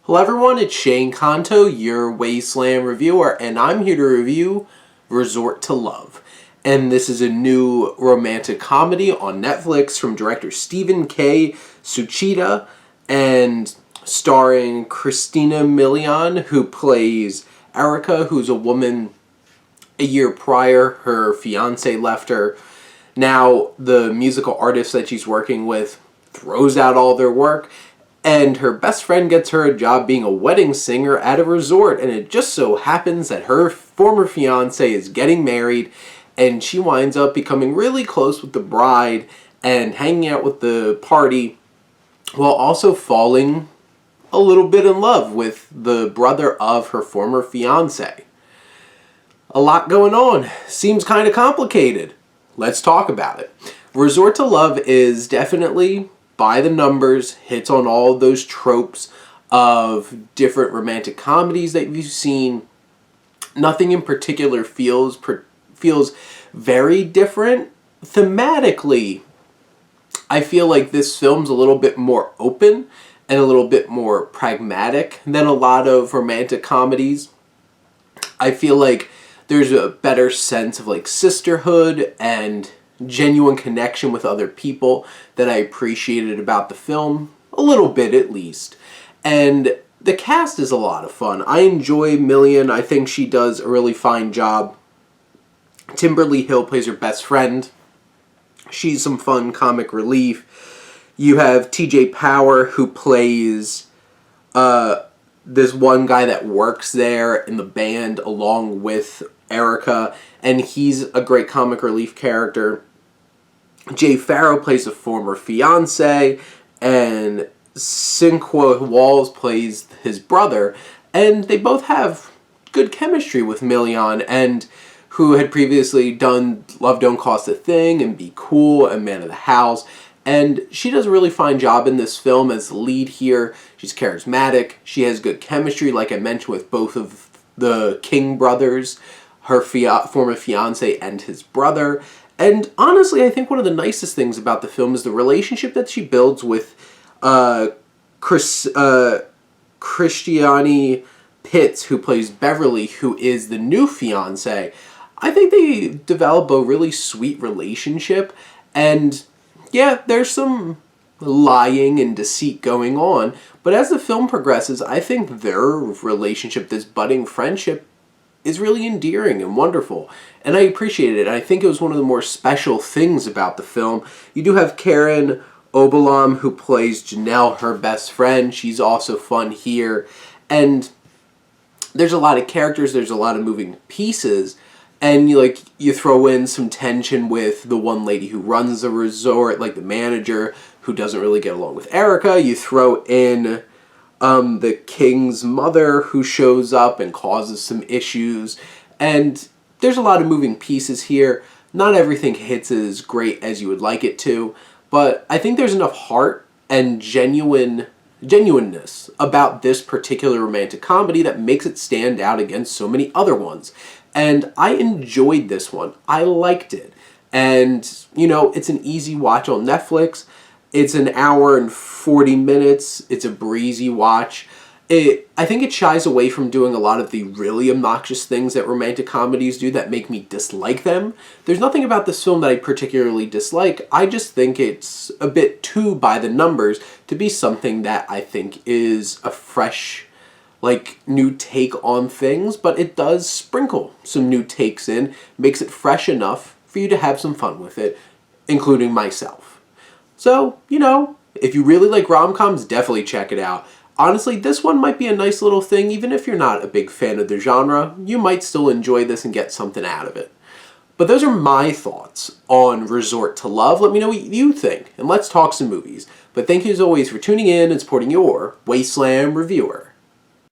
Hello everyone, it's Shane Kanto, your Wasteland reviewer, and I'm here to review Resort to Love. And this is a new romantic comedy on Netflix from director Stephen K. Tsuchida and starring Christina Milian, who plays Erica, who's a woman a year prior. Her fiance left her. Now the musical artist that she's working with throws out all their work, and her best friend gets her a job being a wedding singer at a resort, and it just so happens that her former fiancé is getting married, and she winds up becoming really close with the bride and hanging out with the party while also falling a little bit in love with the brother of her former fiancé. A lot going on. Seems kind of complicated. Let's talk about it. Resort to Love is definitely by the numbers, hits on all of those tropes of different romantic comedies that you've seen. Nothing in particular feels very different. Thematically, I feel like this film's a little bit more open and a little bit more pragmatic than a lot of romantic comedies. I feel like there's a better sense of like sisterhood and genuine connection with other people that I appreciated about the film, a little bit at least. And the cast is a lot of fun. I enjoy Milian. I think she does a really fine job. Tymberlee Hill plays her best friend. She's some fun comic relief. You have TJ Power, who plays this one guy that works there in the band along with Erica, and he's a great comic relief character. Pharoah plays a former fiance, and Sinqua plays his brother, and they both have good chemistry with Milian, and who had previously done Love Don't Cost a Thing and Be Cool and Man of the House, and she does a really fine job in this film as the lead here. She's charismatic, she has good chemistry, like I mentioned, with both of the King brothers, her former fiance and his brother. And honestly, I think one of the nicest things about the film is the relationship that she builds with Christiani Pitts, who plays Beverly, who is the new fiance. I think they develop a really sweet relationship, and yeah, there's some lying and deceit going on, but as the film progresses, I think their relationship, this budding friendship, is really endearing and wonderful, and I appreciate it. I think it was one of the more special things about the film. You do have Karen Obalam, who plays Janelle, her best friend. She's also fun here, and there's a lot of characters, there's a lot of moving pieces, and you throw in some tension with the one lady who runs the resort, like the manager, who doesn't really get along with Erica. You throw in the king's mother, who shows up and causes some issues, and there's a lot of moving pieces here. Not everything hits as great as you would like it to, but I think there's enough heart and genuineness about this particular romantic comedy that makes it stand out against so many other ones. And I enjoyed this one. I liked it. And, it's an easy watch on Netflix. It's an hour and 40 minutes. It's a breezy watch. I think it shies away from doing a lot of the really obnoxious things that romantic comedies do that make me dislike them. There's nothing about this film that I particularly dislike. I just think it's a bit too by the numbers to be something that I think is a fresh, new take on things, but it does sprinkle some new takes in, makes it fresh enough for you to have some fun with it, including myself. So, if you really like rom-coms, definitely check it out. Honestly, this one might be a nice little thing. Even if you're not a big fan of the genre, you might still enjoy this and get something out of it. But those are my thoughts on Resort to Love. Let me know what you think, and let's talk some movies. But thank you as always for tuning in and supporting your Wasteland reviewer.